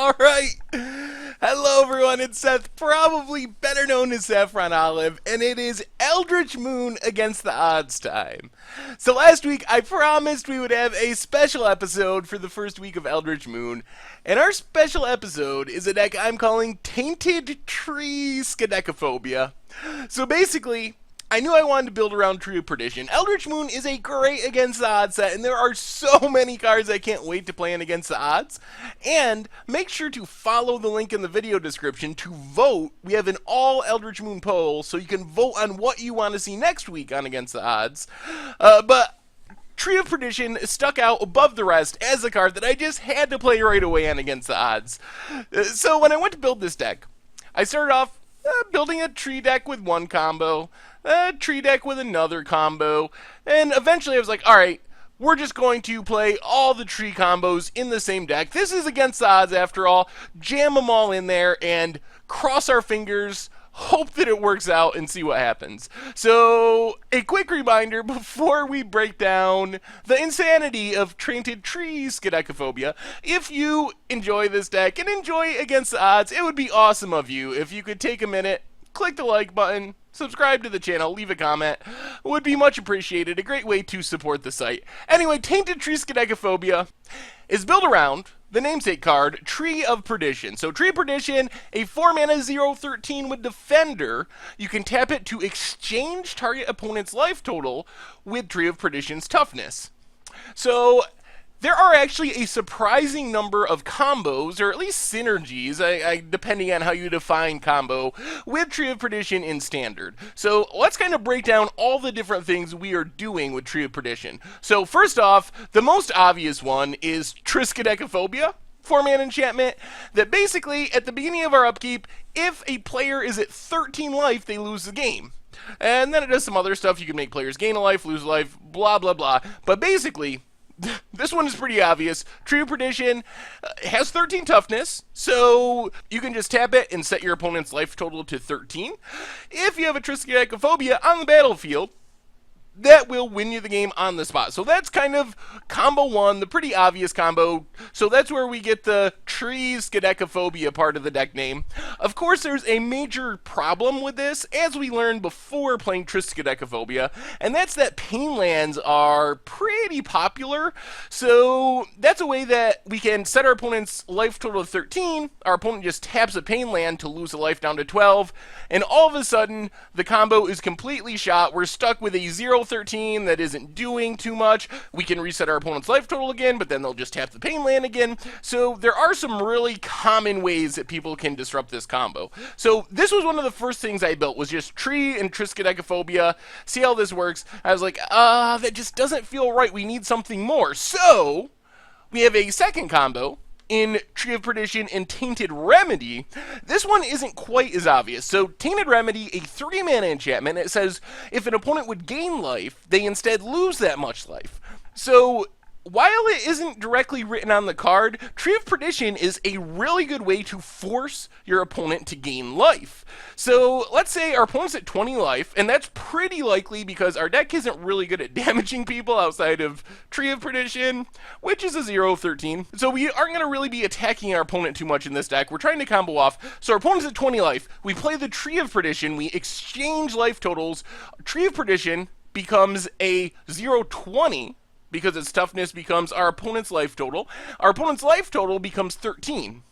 Alright, hello everyone, it's Seth, probably better known as Saffron Olive, and it is Eldritch Moon against the odds time. So last week I promised we would have a special episode for the first week of Eldritch Moon, and our special episode is a deck I'm calling Tainted Tree-skaidekaphobia. So basically, I knew I wanted to build around Tree of Perdition. Eldritch Moon is a great against the odds set, and there are so many cards I can't wait to play in against the odds. And make sure to follow the link in the video description to vote. We have an all Eldritch Moon poll, so you can vote on what you want to see next week on Against the Odds. But Tree of Perdition stuck out above the rest as a card that I just had to play right away on Against the Odds. So when I went to build this deck, I started off building a tree deck with one combo, a tree deck with another combo, and eventually I was like, alright, we're just going to play all the tree combos in the same deck. This is against the odds after all. Jam them all in there and cross our fingers, hope that it works out, and see what happens. So, a quick reminder before we break down the insanity of Tainted Tree-skaidekaphobia. If you enjoy this deck and enjoy Against the Odds, it would be awesome of you if you could take a minute, click the like button, subscribe to the channel, leave a comment. It would be much appreciated. A great way to support the site. Anyway, Tainted Tree-skaidekaphobia is built around the namesake card, Tree of Perdition. So Tree of Perdition, a 4-mana 0/13 with Defender. You can tap it to exchange target opponent's life total with Tree of Perdition's toughness. So there are actually a surprising number of combos, or at least synergies, depending on how you define combo, with Tree of Perdition in Standard. So let's kind of break down all the different things we are doing with Tree of Perdition. So first off, the most obvious one is Tree-skaidekaphobia, 4-mana enchantment, that basically, at the beginning of our upkeep, if a player is at 13 life, they lose the game. And then it does some other stuff. You can make players gain a life, lose a life, blah, blah, blah. But basically, this one is pretty obvious. Tree of Perdition has 13 toughness, so you can just tap it and set your opponent's life total to 13. If you have a Tree-skaidekaphobia on the battlefield, that will win you the game on the spot. So that's kind of combo one, the pretty obvious combo. So that's where we get the Tree-skaidekaphobia part of the deck name. Of course, there's a major problem with this, as we learned before playing Tree-skaidekaphobia, and that's that pain lands are pretty popular. So that's a way that we can set our opponent's life total to 13. Our opponent just taps a pain land to lose a life down to 12, and all of a sudden, the combo is completely shot. We're stuck with a 0/13 that isn't doing too much. We can reset our opponent's life total again, but then they'll just tap the pain land again. So there are some really common ways that people can disrupt this combo. So this was one of the first things I built, was just Tree and Tree-skaidekaphobia. See how this works. I was like, that just doesn't feel right. We need something more. So we have a second combo in Tree of Perdition and Tainted Remedy. This one isn't quite as obvious. So Tainted Remedy, a 3-mana enchantment. It says if an opponent would gain life, they instead lose that much life. So while it isn't directly written on the card, Tree of Perdition is a really good way to force your opponent to gain life. So let's say our opponent's at 20 life, and that's pretty likely because our deck isn't really good at damaging people outside of Tree of Perdition, which is a 0/13. So we aren't going to really be attacking our opponent too much in this deck. We're trying to combo off. So our opponent's at 20 life. We play the Tree of Perdition. We exchange life totals. Tree of Perdition becomes a 0/20, because its toughness becomes our opponent's life total. Our opponent's life total becomes 13.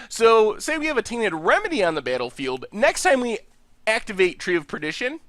So, say we have a Tainted Remedy on the battlefield. Next time we activate Tree of Perdition,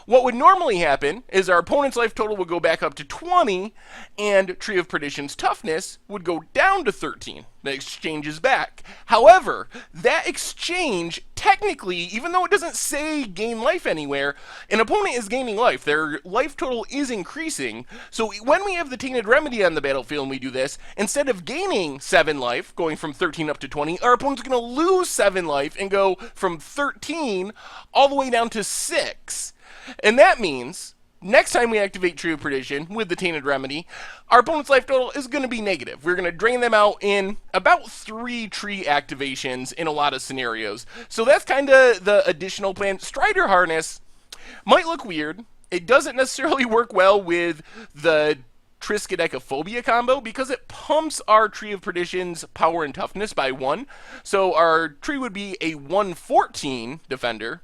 what would normally happen is our opponent's life total would go back up to 20, and Tree of Perdition's toughness would go down to 13. The exchange is back. However, that exchange, technically, even though it doesn't say gain life anywhere, an opponent is gaining life. Their life total is increasing. So when we have the Tainted Remedy on the battlefield and we do this, instead of gaining 7 life, going from 13 up to 20, our opponent's going to lose 7 life and go from 13 all the way down to 6. And that means, next time we activate Tree of Perdition with the Tainted Remedy, our opponent's life total is going to be negative. We're going to drain them out in about 3 tree activations in a lot of scenarios. So that's kind of the additional plan. Strider Harness might look weird. It doesn't necessarily work well with the Tree-skaidekaphobia combo because it pumps our Tree of Perdition's power and toughness by 1. So our tree would be a 114 defender,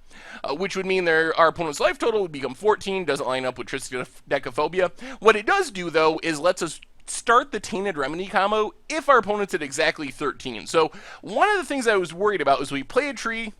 which would mean our opponent's life total would become 14. Doesn't line up with Tree-skaidekaphobia. What it does do, though, is lets us start the Tainted Remedy combo if our opponent's at exactly 13. So one of the things I was worried about is we play a tree,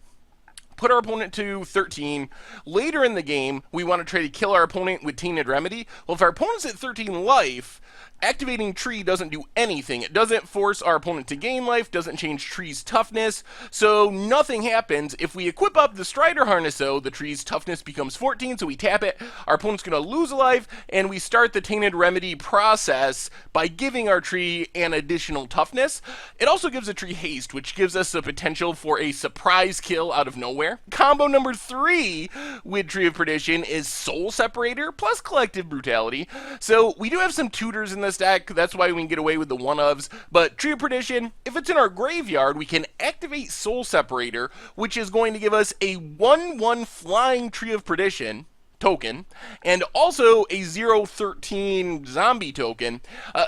put our opponent to 13. Later in the game, we want to try to kill our opponent with Tainted Remedy. Well, if our opponent's at 13 life, activating Tree doesn't do anything. It doesn't force our opponent to gain life, doesn't change Tree's toughness, so nothing happens. If we equip up the Strider Harness, though, the Tree's toughness becomes 14, so we tap it, our opponent's going to lose a life, and we start the Tainted Remedy process by giving our Tree an additional toughness. It also gives the Tree haste, which gives us the potential for a surprise kill out of nowhere. Combo number 3 with Tree of Perdition is Soul Separator plus Collective Brutality. So we do have some tutors in this deck, that's why we can get away with the one-ofs, but Tree of Perdition, if it's in our graveyard, we can activate Soul Separator, which is going to give us a 1/1 flying Tree of Perdition token, and also a 0/13 zombie token,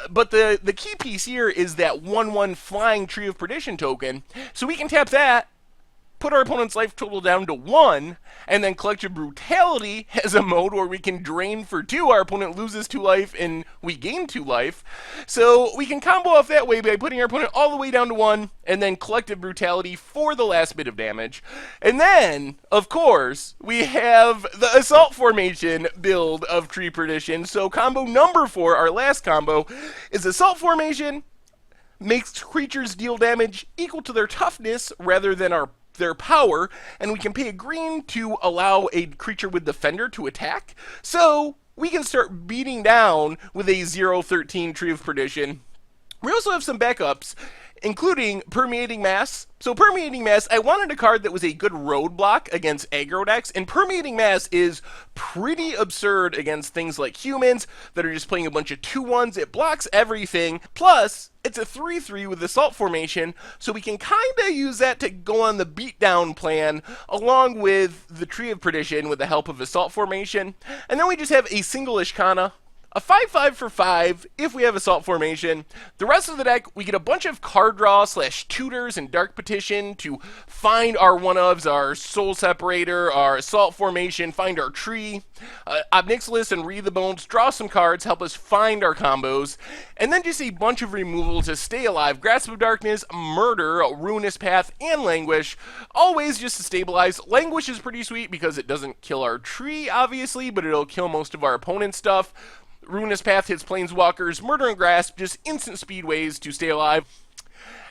but the key piece here is that 1/1 flying Tree of Perdition token, so we can tap that, put our opponent's life total down to 1, and then Collective Brutality has a mode where we can drain for 2, our opponent loses 2 life, and we gain 2 life. So we can combo off that way by putting our opponent all the way down to 1, and then Collective Brutality for the last bit of damage. And then, of course, we have the Assault Formation build of Tree Perdition. So combo number 4, our last combo, is Assault Formation, makes creatures deal damage equal to their toughness rather than their power, and we can pay a green to allow a creature with Defender to attack. So we can start beating down with a 0/13 Tree of Perdition. We also have some backups, including Permeating Mass. So Permeating Mass, I wanted a card that was a good roadblock against aggro decks, and Permeating Mass is pretty absurd against things like humans that are just playing a bunch of 2/1s. It blocks everything, plus it's a 3/3 with Assault Formation, so we can kind of use that to go on the beatdown plan, along with the Tree of Perdition with the help of Assault Formation. And then we just have a single Ishkana, a 5/5 for 5 if we have Assault Formation. The rest of the deck, we get a bunch of card draw / tutors and Dark Petition to find our one-ofs, our Soul Separator, our Assault Formation, find our Tree. Obnixilis and Read the Bones, draw some cards, help us find our combos. And then just a bunch of removal to stay alive. Grasp of Darkness, Murder, Ruinous Path, and Languish. Always just to stabilize. Languish is pretty sweet because it doesn't kill our Tree, obviously, but it'll kill most of our opponent's stuff. Ruinous Path hits Planeswalkers, Murder and Grasp, just instant speed ways to stay alive.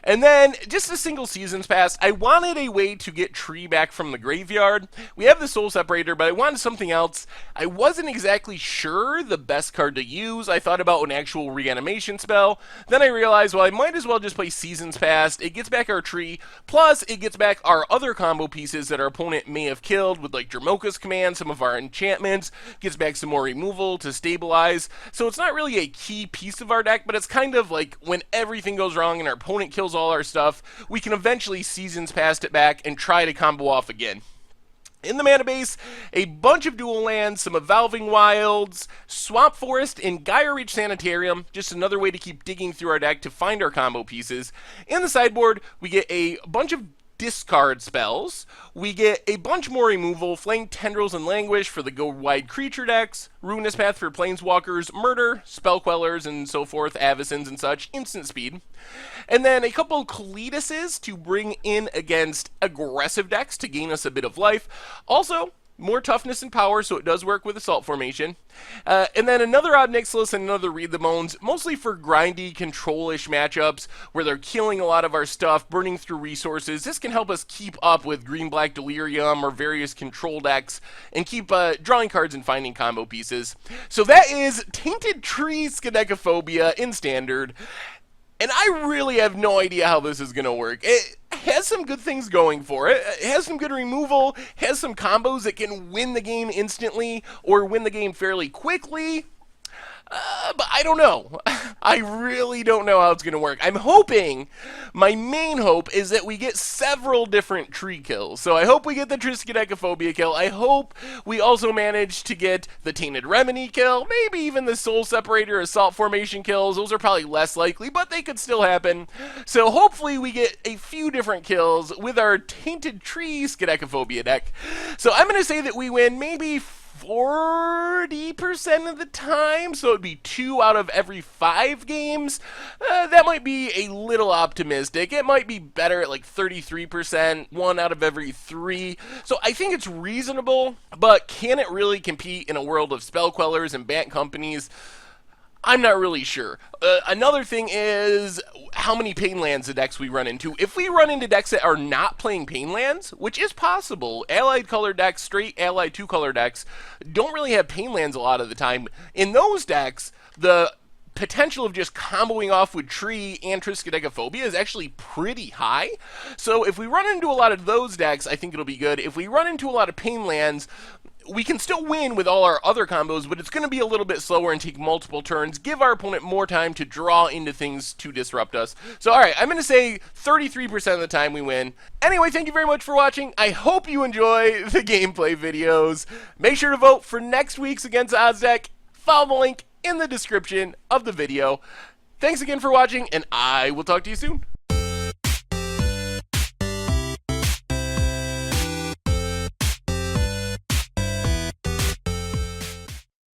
And then, just a single Seasons Pass, I wanted a way to get Tree back from the graveyard. We have the Soul Separator, but I wanted something else. I wasn't exactly sure the best card to use. I thought about an actual reanimation spell. Then I realized, well, I might as well just play Seasons Pass. It gets back our Tree, plus it gets back our other combo pieces that our opponent may have killed with, like, Dramoka's Command, some of our enchantments, gets back some more removal to stabilize. So it's not really a key piece of our deck, but it's kind of like when everything goes wrong and our opponent kills all our stuff, we can eventually Seasons Pass it back and try to combo off again. In the mana base, a bunch of dual lands, some Evolving Wilds, Swamp Forest, and Gaia Reach Sanitarium, just another way to keep digging through our deck to find our combo pieces. In the sideboard, we get a bunch of discard spells. We get a bunch more removal, Flank Tendrils and Languish for the go wide creature decks, Ruinous Path for Planeswalkers, Murder, Spell Quellers, and so forth, Avacins and such, instant speed. And then a couple Kalidases to bring in against aggressive decks to gain us a bit of life. Also, more toughness and power, so it does work with Assault Formation. And then another Obnixilis and another Read the Bones, mostly for grindy, control-ish matchups, where they're killing a lot of our stuff, burning through resources. This can help us keep up with Green-Black Delirium or various control decks, and keep drawing cards and finding combo pieces. So that is Tainted Tree-skaidekaphobia in Standard. And I really have no idea how this is going to work. It has some good things going for it. It has some good removal, has some combos that can win the game instantly or win the game fairly quickly. but I don't know. I really don't know how it's going to work. I'm hoping, my main hope is that we get several different tree kills. So I hope we get the Tree-skaidekaphobia kill. I hope we also manage to get the Tainted Remedy kill, maybe even the Soul Separator Assault Formation kills. Those are probably less likely, but they could still happen. So hopefully we get a few different kills with our Tainted Tree-skaidekaphobia deck. So I'm going to say that we win maybe 40% of the time, so it'd be 2 out of every 5 games. That might be a little optimistic. It might be better at like 33%, 1 out of every 3. So I think it's reasonable, but can it really compete in a world of spell quellers and bat companies? I'm not really sure. Another thing is how many pain lands the decks we run into. If we run into decks that are not playing pain lands, which is possible, allied color decks, straight allied 2-color decks, don't really have pain lands a lot of the time. In those decks, the potential of just comboing off with Tree and Tree-skaidekaphobia is actually pretty high. So if we run into a lot of those decks, I think it'll be good. If we run into a lot of pain lands, we can still win with all our other combos, but it's going to be a little bit slower and take multiple turns, give our opponent more time to draw into things to disrupt us. So, alright, I'm going to say 33% of the time we win. Anyway, thank you very much for watching. I hope you enjoy the gameplay videos. Make sure to vote for next week's Against Odds deck. Follow the link in the description of the video. Thanks again for watching, and I will talk to you soon.